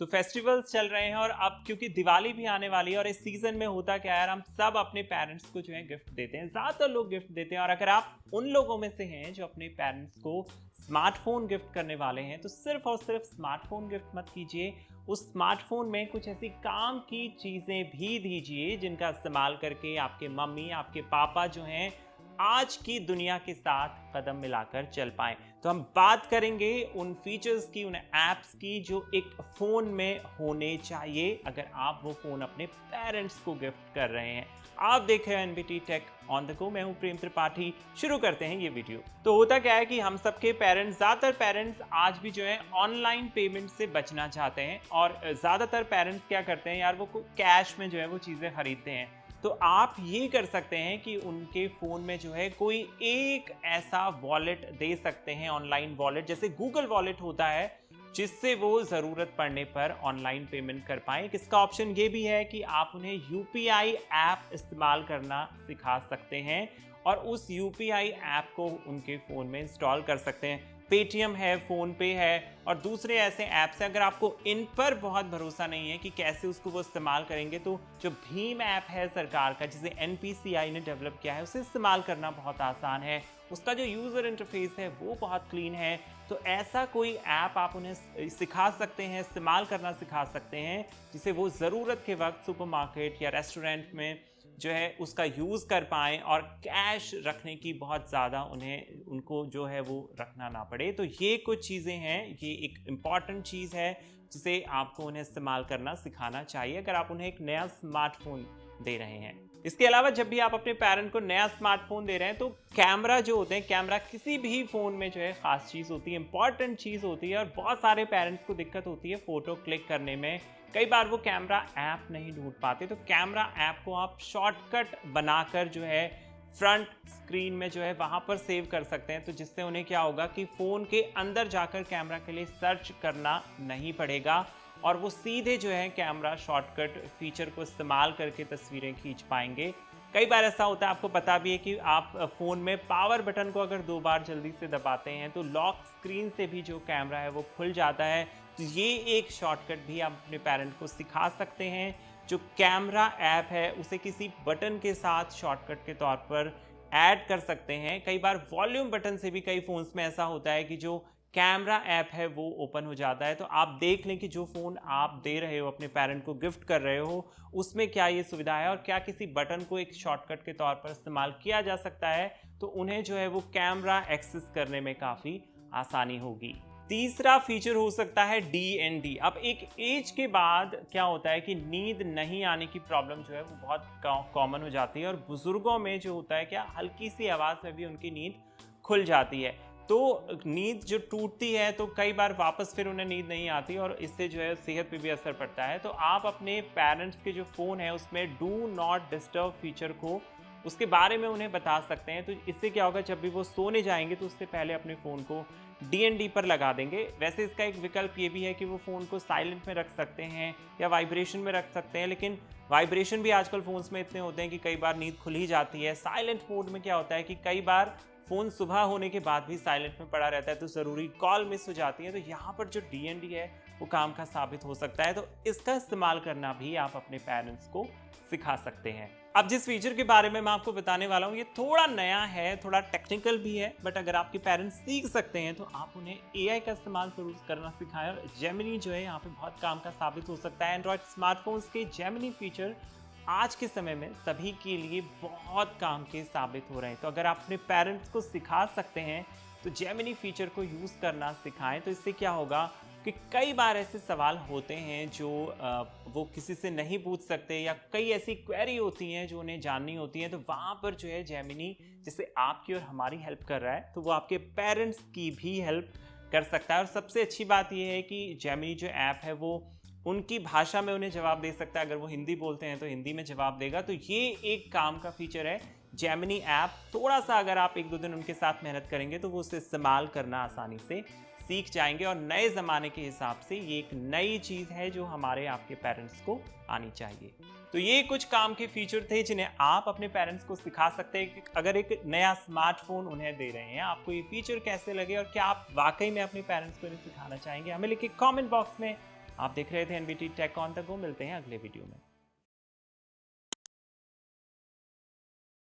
तो फेस्टिवल्स चल रहे हैं और अब क्योंकि दिवाली भी आने वाली है और इस सीजन में होता क्या है यार, हम सब अपने पेरेंट्स को जो है गिफ्ट देते हैं, ज़्यादातर लोग गिफ्ट देते हैं। और अगर आप उन लोगों में से हैं जो अपने पेरेंट्स को स्मार्टफोन गिफ्ट करने वाले हैं, तो सिर्फ और सिर्फ स्मार्टफोन गिफ्ट मत कीजिए, उस स्मार्टफोन में कुछ ऐसी काम की चीज़ें भी दीजिए जिनका इस्तेमाल करके आपके मम्मी, आपके पापा जो हैं आज की दुनिया के साथ कदम मिलाकर चल पाएं। तो हम बात करेंगे उन फीचर्स की, उन ऐप्स की जो एक फ़ोन में होने चाहिए अगर आप वो फ़ोन अपने पेरेंट्स को गिफ्ट कर रहे हैं। आप देख रहे हैं NBT tech on the go, मैं हूं प्रेम त्रिपाठी। शुरू करते हैं ये वीडियो। तो होता क्या है कि हम सबके पेरेंट्स, ज़्यादातर पेरेंट्स आज भी जो है ऑनलाइन पेमेंट से बचना चाहते हैं और ज़्यादातर पेरेंट्स क्या करते हैं यार, वो कैश में जो है वो चीज़ें खरीदते हैं। तो आप ये कर सकते हैं कि उनके फ़ोन में जो है कोई एक ऐसा वॉलेट दे सकते हैं, ऑनलाइन वॉलेट जैसे गूगल वॉलेट होता है, जिससे वो ज़रूरत पड़ने पर ऑनलाइन पेमेंट कर पाएँ। इसका ऑप्शन ये भी है कि आप उन्हें यूपीआई ऐप इस्तेमाल करना सिखा सकते हैं और उस यूपीआई ऐप को उनके फ़ोन में इंस्टॉल कर सकते हैं। पेटीएम है, फ़ोन पे है और दूसरे ऐसे ऐप्स हैं। अगर आपको इन पर बहुत भरोसा नहीं है कि कैसे उसको वो इस्तेमाल करेंगे, तो जो भीम ऐप है सरकार का, जिसे एनपीसीआई ने डेवलप किया है, उसे इस्तेमाल करना बहुत आसान है। उसका जो यूज़र इंटरफेस है वो बहुत क्लीन है। तो ऐसा कोई ऐप आप उन्हें सिखा सकते हैं, इस्तेमाल करना सिखा सकते हैं, जिसे वो ज़रूरत के वक्त सुपरमार्केट या रेस्टोरेंट में जो है उसका यूज़ कर पाएँ और कैश रखने की बहुत ज़्यादा उनको जो है वो रखना ना पड़े। तो ये कुछ चीज़ें हैं, ये एक इम्पॉर्टेंट चीज़ है जिसे आपको उन्हें इस्तेमाल करना सिखाना चाहिए अगर आप उन्हें एक नया स्मार्टफ़ोन दे रहे हैं। इसके अलावा जब भी आप अपने पेरेंट को नया स्मार्टफ़ोन दे रहे हैं, तो कैमरा जो होते हैं, कैमरा किसी भी फ़ोन में जो है ख़ास चीज़ होती है, इम्पॉर्टेंट चीज़ होती है और बहुत सारे पेरेंट्स को दिक्कत होती है फ़ोटो क्लिक करने में। कई बार वो कैमरा ऐप नहीं ढूँढ पाते, तो कैमरा ऐप को आप शॉर्टकट बनाकर जो है फ्रंट स्क्रीन में जो है वहाँ पर सेव कर सकते हैं। तो जिससे उन्हें क्या होगा कि फ़ोन के अंदर जाकर कैमरा के लिए सर्च करना नहीं पड़ेगा और वो सीधे जो है कैमरा शॉर्टकट फीचर को इस्तेमाल करके तस्वीरें खींच पाएंगे। कई बार ऐसा होता है, आपको पता भी है कि आप फ़ोन में पावर बटन को अगर 2 बार जल्दी से दबाते हैं तो लॉक स्क्रीन से भी जो कैमरा है वो खुल जाता है। तो ये एक शॉर्टकट भी आप अपने पेरेंट को सिखा सकते हैं। जो कैमरा ऐप है उसे किसी बटन के साथ शॉर्टकट के तौर पर ऐड कर सकते हैं। कई बार वॉल्यूम बटन से भी कई फ़ोन्स में ऐसा होता है कि जो कैमरा ऐप है वो ओपन हो जाता है। तो आप देख लें कि जो फ़ोन आप दे रहे हो, अपने पेरेंट को गिफ्ट कर रहे हो, उसमें क्या ये सुविधा है और क्या किसी बटन को एक शॉर्टकट के तौर पर इस्तेमाल किया जा सकता है, तो उन्हें जो है वो कैमरा एक्सेस करने में काफ़ी आसानी होगी। तीसरा फीचर हो सकता है डीएनडी। अब एक एज के बाद क्या होता है कि नींद नहीं आने की प्रॉब्लम जो है वो बहुत कॉमन हो जाती है और बुजुर्गों में जो होता है क्या, हल्की सी आवाज़ में भी उनकी नींद खुल जाती है। तो नींद जो टूटती है तो कई बार वापस फिर उन्हें नींद नहीं आती और इससे जो है सेहत पे भी असर पड़ता है। तो आप अपने पेरेंट्स के जो फ़ोन है उसमें डू नॉट डिस्टर्ब फीचर को, उसके बारे में उन्हें बता सकते हैं। तो इससे क्या होगा, जब भी वो सोने जाएंगे तो उससे पहले अपने फ़ोन को डीएनडी पर लगा देंगे। वैसे इसका एक विकल्प ये भी है कि वो फ़ोन को साइलेंट में रख सकते हैं या वाइब्रेशन में रख सकते हैं, लेकिन वाइब्रेशन भी आजकल फ़ोन्स में इतने होते हैं कि कई बार नींद खुल ही जाती है। साइलेंट मोड में क्या होता है कि कई बार फ़ोन सुबह होने के बाद भी साइलेंट में पड़ा रहता है, तो ज़रूरी कॉल मिस हो जाती है। तो यहाँ पर जो डीएनडी है वो काम का साबित हो सकता है। तो इसका इस्तेमाल करना भी आप अपने पेरेंट्स को सिखा सकते हैं। अब जिस फीचर के बारे में मैं आपको बताने वाला हूँ, ये थोड़ा नया है, थोड़ा टेक्निकल भी है, बट अगर आपके पेरेंट्स सीख सकते हैं तो आप उन्हें एआई का इस्तेमाल ज़रूर करना सिखाएं। और जेमिनी जो है यहाँ पे बहुत काम का साबित हो सकता है। एंड्रॉयड स्मार्टफोन्स के जेमिनी फीचर आज के समय में सभी के लिए बहुत काम के साबित हो रहे हैं। तो अगर आप अपने पेरेंट्स को सिखा सकते हैं तो जेमिनी फीचर को यूज़ करना सिखाएं। तो इससे क्या होगा कि कई बार ऐसे सवाल होते हैं जो वो किसी से नहीं पूछ सकते, या कई ऐसी क्वेरी होती हैं जो उन्हें जाननी होती हैं, तो वहाँ पर जो है जेमिनी, जैसे आपकी और हमारी हेल्प कर रहा है, तो वो आपके पेरेंट्स की भी हेल्प कर सकता है। और सबसे अच्छी बात यह है कि जेमिनी जो ऐप है वो उनकी भाषा में उन्हें जवाब दे सकता है। अगर वो हिंदी बोलते हैं तो हिंदी में जवाब देगा। तो ये एक काम का फीचर है जेमिनी ऐप। थोड़ा सा अगर आप 1-2 दिन उनके साथ मेहनत करेंगे तो वो उसे इस्तेमाल करना आसानी से सीख जाएंगे। और नए ज़माने के हिसाब से ये एक नई चीज़ है जो हमारे आपके पेरेंट्स को आनी चाहिए। तो ये कुछ काम के फीचर थे जिन्हें आप अपने पेरेंट्स को सिखा सकते हैं कि अगर एक नया स्मार्टफोन उन्हें दे रहे हैं, आपको ये फीचर कैसे लगे और क्या आप वाकई में अपने पेरेंट्स को इन्हें सिखाना चाहेंगे, हमें लिखिए कमेंट बॉक्स में। आप देख रहे थे NBT tech on the go, मिलते हैं अगले वीडियो में।